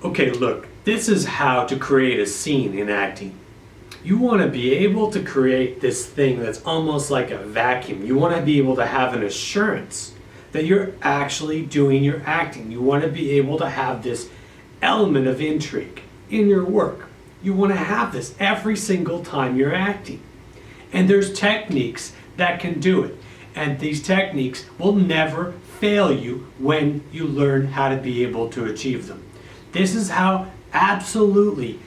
Okay, look, this is how to create a scene in acting. You want to be able to create this thing that's almost like a vacuum. You want to be able to have an assurance that you're actually doing your acting. You want to be able to have this element of intrigue in your work. You want to have this every single time you're acting. And there's techniques that can do it. And these techniques will never fail you when you learn how to be able to achieve them. This is how absolutely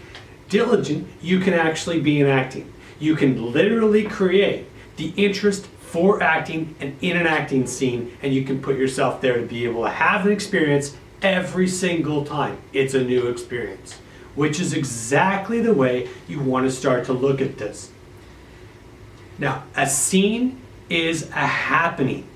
diligent you can actually be in acting. You can literally create the interest for acting and in an acting scene, and you can put yourself there to be able to have an experience every single time. It's a new experience, which is exactly the way you want to start to look at this. Now, a scene is a happening.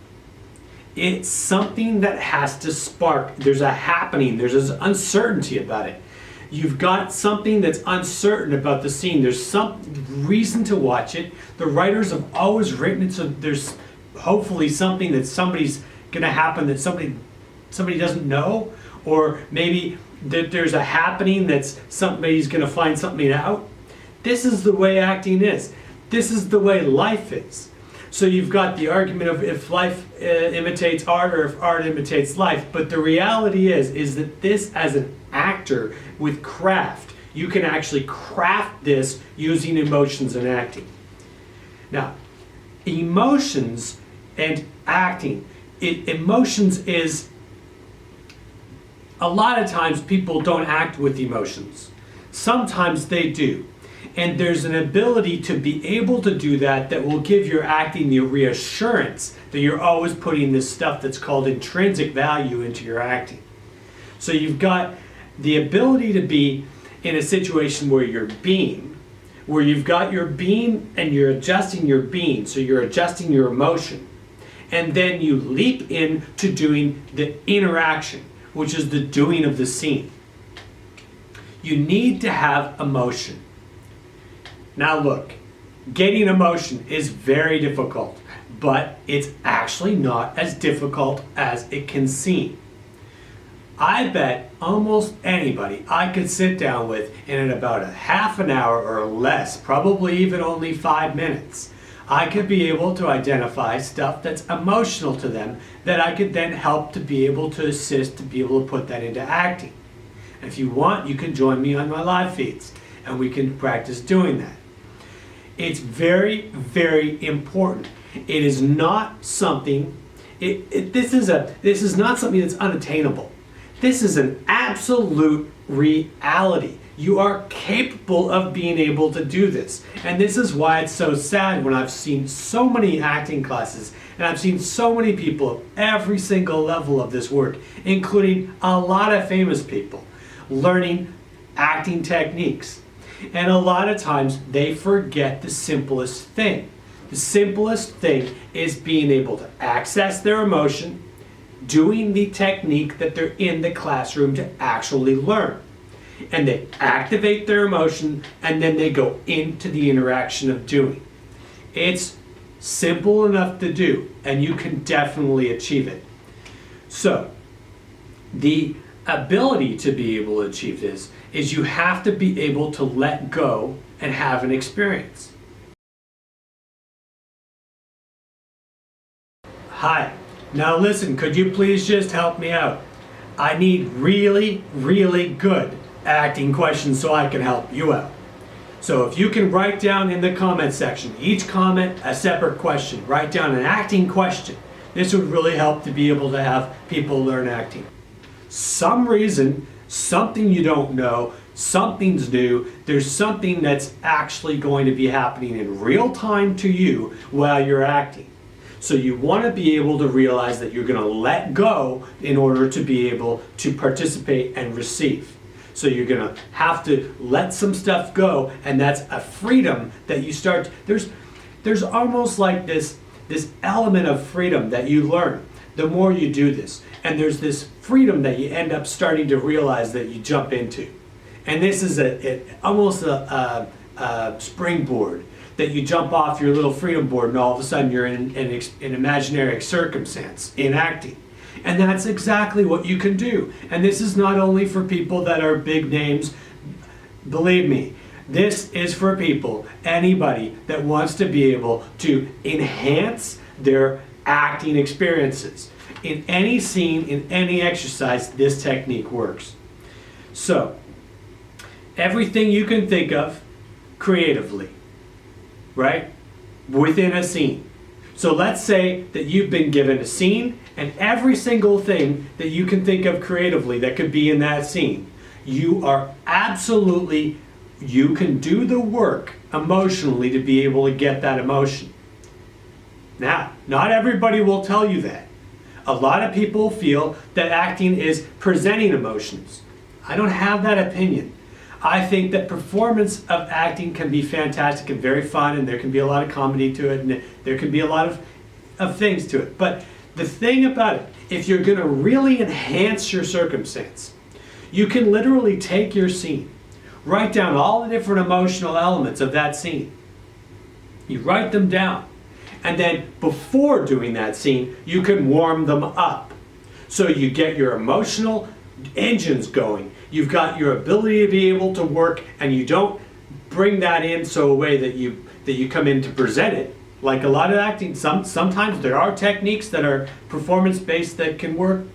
It's something that has to spark. There's a happening. There's an uncertainty about it. You've got something that's uncertain about the scene. There's some reason to watch it. The writers have always written it so there's hopefully something that somebody's going to happen that somebody doesn't know, or maybe that there's a happening that's somebody's going to find something out. This is the way acting is. This is the way life is. So you've got the argument of if life imitates art or if art imitates life, but the reality is that this, as an actor with craft, you can actually craft this using emotions and acting. Now, emotions and acting, emotions is, a lot of times people don't act with emotions. Sometimes they do. And there's an ability to be able to do that that will give your acting the reassurance that you're always putting this stuff that's called intrinsic value into your acting. So you've got the ability to be in a situation where you're being, where you've got your being and you're adjusting your being, so you're adjusting your emotion. And then you leap into doing the interaction, which is the doing of the scene. You need to have emotion. Now look, getting emotion is very difficult, but it's actually not as difficult as it can seem. I bet almost anybody I could sit down with in about a half an hour or less, probably even only 5 minutes, I could be able to identify stuff that's emotional to them that I could then help to be able to assist to be able to put that into acting. And if you want, you can join me on my live feeds and we can practice doing that. It's very, very important. It is not something, this is not something that's unattainable. This is an absolute reality. You are capable of being able to do this. And this is why it's so sad when I've seen so many acting classes and I've seen so many people of every single level of this work, including a lot of famous people, learning acting techniques. And a lot of times they forget the simplest thing. The simplest thing is being able to access their emotion, doing the technique that they're in the classroom to actually learn. And they activate their emotion and then they go into the interaction of doing. It's simple enough to do and you can definitely achieve it. So, the ability to be able to achieve this is you have to be able to let go and have an experience. Hi, now listen, could you please just help me out? I need really, really good acting questions so I can help you out. So if you can write down in the comment section, each comment a separate question, write down an acting question. This would really help to be able to have people learn acting. Some reason, something you don't know, something's new, there's something that's actually going to be happening in real time to you while you're acting. So you want to be able to realize that you're going to let go in order to be able to participate and receive. So you're going to have to let some stuff go, and that's a freedom that you start. There's almost like this element of freedom that you learn the more you do this. And there's this freedom that you end up starting to realize that you jump into. And this is almost a springboard that you jump off your little freedom board and all of a sudden you're in an imaginary circumstance in acting. And that's exactly what you can do. And this is not only for people that are big names. Believe me, this is for people, anybody that wants to be able to enhance their acting experiences. In any scene, in any exercise, this technique works. So, everything you can think of creatively, right? Within a scene. So let's say that you've been given a scene, and every single thing that you can think of creatively that could be in that scene, you can do the work emotionally to be able to get that emotion. Now, not everybody will tell you that. A lot of people feel that acting is presenting emotions. I don't have that opinion. I think that performance of acting can be fantastic and very fun, and there can be a lot of comedy to it, and there can be a lot of things to it. But the thing about it, if you're going to really enhance your circumstance, you can literally take your scene, write down all the different emotional elements of that scene. You write them down. And then before doing that scene, you can warm them up. So you get your emotional engines going. You've got your ability to be able to work, and you don't bring that in so a way that you come in to present it. Like a lot of acting, sometimes there are techniques that are performance-based that can work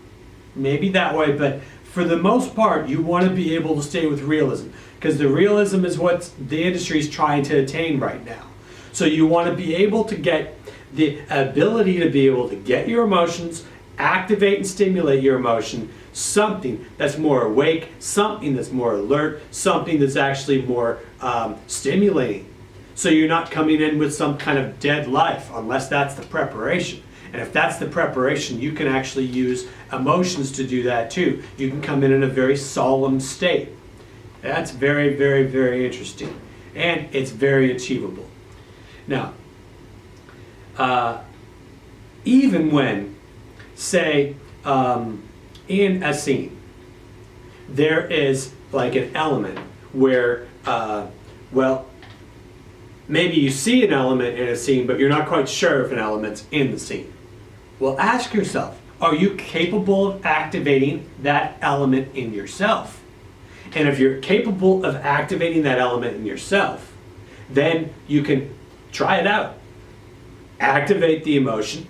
maybe that way, but for the most part, you want to be able to stay with realism, because the realism is what the industry is trying to attain right now. So you want to be able to get the ability to be able to get your emotions, activate and stimulate your emotion, something that's more awake, something that's more alert, something that's actually more stimulating. So you're not coming in with some kind of dead life, unless that's the preparation. And if that's the preparation, you can actually use emotions to do that too. You can come in a very solemn state. That's very, very, very interesting. And it's very achievable. Now, even when, say, in a scene, there is like an element where, maybe you see an element in a scene, but you're not quite sure if an element's in the scene. Well, ask yourself, are you capable of activating that element in yourself? And if you're capable of activating that element in yourself, then you can try it out. Activate the emotion,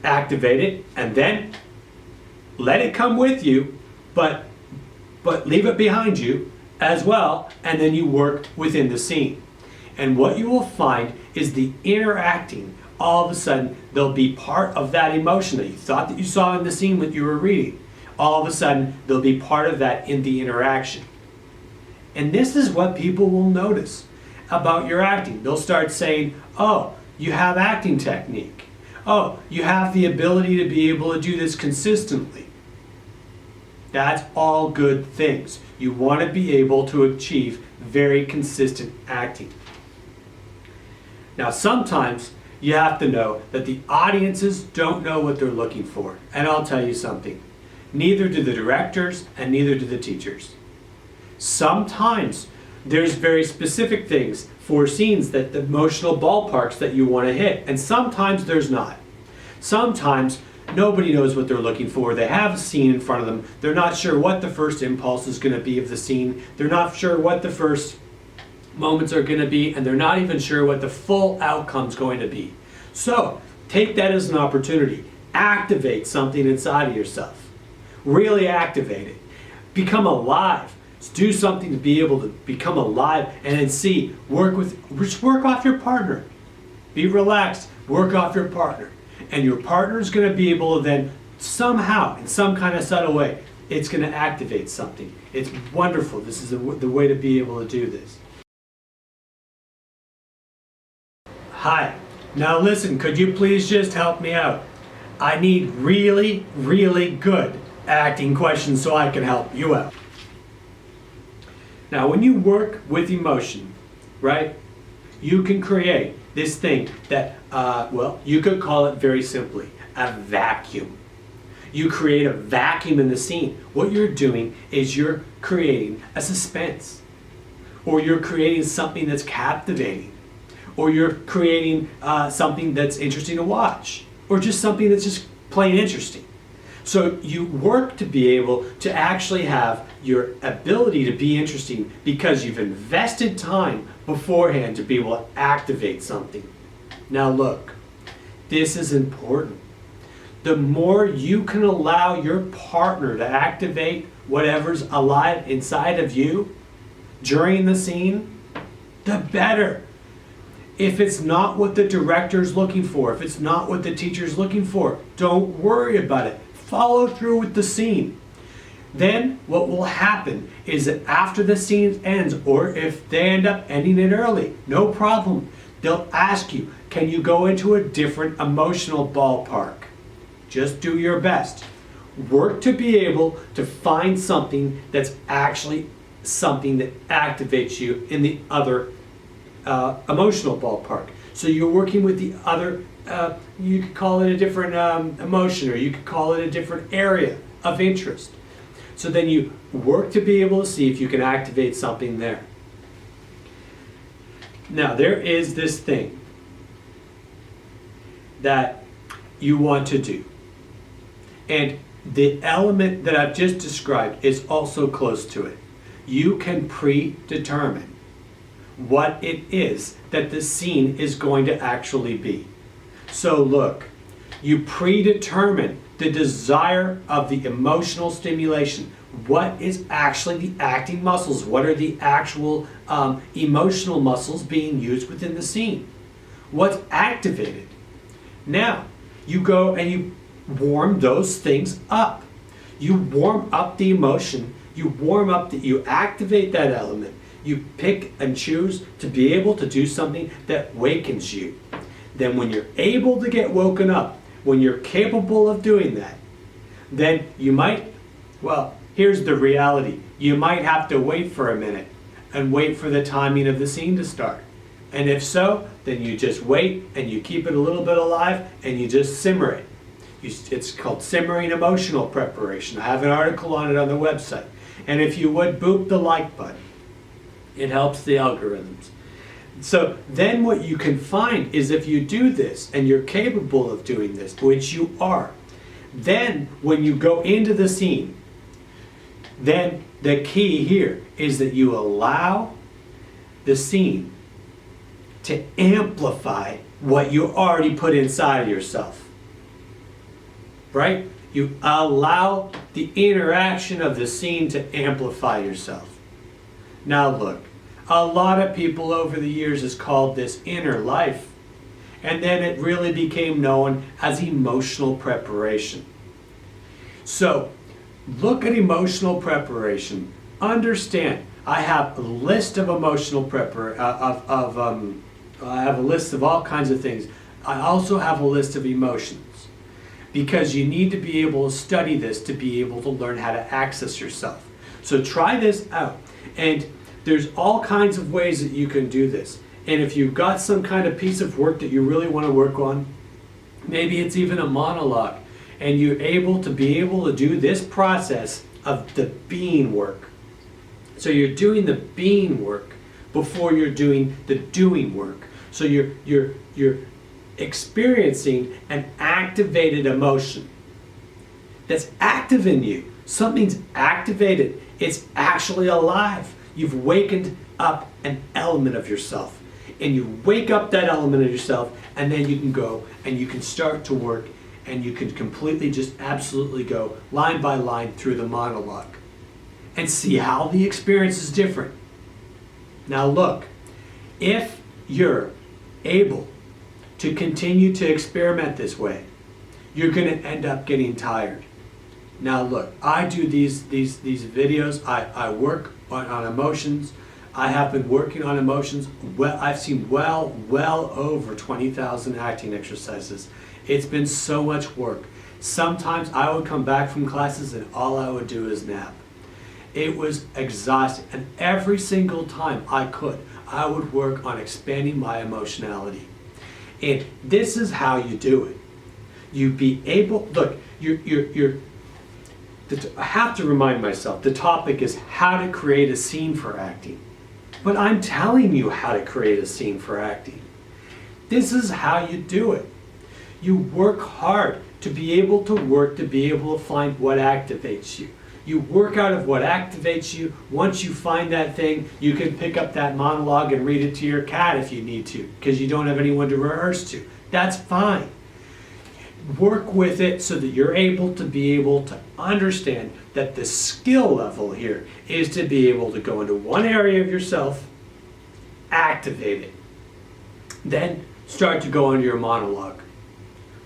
activate it, and then let it come with you, but leave it behind you as well, and then you work within the scene. And what you will find is the interacting, all of a sudden, they'll be part of that emotion that you thought that you saw in the scene that you were reading. All of a sudden, they'll be part of that in the interaction. And this is what people will notice about your acting. They'll start saying, oh, you have acting technique. Oh, you have the ability to be able to do this consistently. That's all good things. You want to be able to achieve very consistent acting. Now, sometimes you have to know that the audiences don't know what they're looking for. And I'll tell you something. Neither do the directors and neither do the teachers. Sometimes there's very specific things for scenes, that the emotional ballparks that you want to hit. And sometimes there's not. Sometimes nobody knows what they're looking for. They have a scene in front of them. They're not sure what the first impulse is going to be of the scene. They're not sure what the first moments are going to be, and they're not even sure what the full outcome's going to be. So take that as an opportunity. Activate something inside of yourself. Really activate it. Become alive. Do something to be able to become alive, and then just work off your partner. Be relaxed, work off your partner. And your partner's going to be able to then somehow, in some kind of subtle way, it's going to activate something. It's wonderful. This is the way to be able to do this. Hi. Now listen, could you please just help me out? I need really, really good acting questions so I can help you out. Now, when you work with emotion, right, you can create this thing that, you could call it very simply, a vacuum. You create a vacuum in the scene. What you're doing is you're creating a suspense, or you're creating something that's captivating, or you're creating something that's interesting to watch, or just something that's just plain interesting. So you work to be able to actually have your ability to be interesting because you've invested time beforehand to be able to activate something. Now look, this is important. The more you can allow your partner to activate whatever's alive inside of you during the scene, the better. If it's not what the director's looking for, if it's not what the teacher's looking for, don't worry about it. Follow through with the scene. Then what will happen is that after the scene ends, or if they end up ending it early, no problem. They'll ask you, can you go into a different emotional ballpark? Just do your best. Work to be able to find something that's actually something that activates you in the other emotional ballpark. So you're working with the other, you could call it a different emotion, or you could call it a different area of interest. So then you work to be able to see if you can activate something there. Now there is this thing that you want to do. And the element that I've just described is also close to it. You can predetermine what it is that the scene is going to actually be. So look, you predetermine the desire of the emotional stimulation. What is actually the acting muscles? What are the actual emotional muscles being used within the scene? What's activated? Now, you go and you warm those things up. You warm up the emotion. You activate that element. You pick and choose to be able to do something that wakens you. Then when you're able to get woken up, when you're capable of doing that, then you might, well, here's the reality. You might have to wait for a minute and wait for the timing of the scene to start. And if so, then you just wait and you keep it a little bit alive and you just simmer it. It's called simmering emotional preparation. I have an article on it on the website. And if you would, boop the like button. It helps the algorithms. So then what you can find is if you do this and you're capable of doing this, which you are, then when you go into the scene, then the key here is that you allow the scene to amplify what you already put inside of yourself. Right? You allow the interaction of the scene to amplify yourself. Now look, a lot of people over the years has called this inner life, and then it really became known as emotional preparation. So look at emotional preparation. Understand, I have a list of emotional I have a list of all kinds of things. I also have a list of emotions, because you need to be able to study this to be able to learn how to access yourself. So try this out. And there's all kinds of ways that you can do this. And if you've got some kind of piece of work that you really want to work on, maybe it's even a monologue, and you're able to do this process of the being work. So you're doing the being work before you're doing the doing work. So you're experiencing an activated emotion that's active in you. Something's activated. It's actually alive. You've wakened up an element of yourself. And you wake up that element of yourself, and then you can go and you can start to work, and you can completely just absolutely go line by line through the monologue and see how the experience is different. Now look, if you're able to continue to experiment this way, you're going to end up getting tired. Now look, I do these videos. I work on emotions. I have been working on emotions. Well, I've seen well over 20,000 acting exercises. It's been so much work. Sometimes I would come back from classes and all I would do is nap. It was exhausting, and every single time I could, I would work on expanding my emotionality. And this is how you do it. You be able, look, I have to remind myself, the topic is how to create a scene for acting. But I'm telling you how to create a scene for acting. This is how you do it. You work hard to be able to work, to be able to find what activates you. You work out of what activates you. Once you find that thing, you can pick up that monologue and read it to your cat if you need to, because you don't have anyone to rehearse to. That's fine. Work with it so that you're able to understand that the skill level here is to be able to go into one area of yourself, activate it, then start to go into your monologue.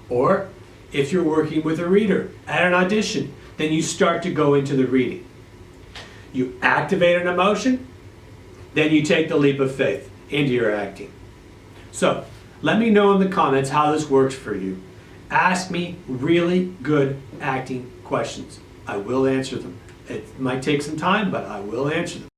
Or if you're working with a reader at an audition, then you start to go into the reading. You activate an emotion, then you take the leap of faith into your acting. So let me know in the comments how this works for you. Ask me really good acting questions. I will answer them. It might take some time, but I will answer them.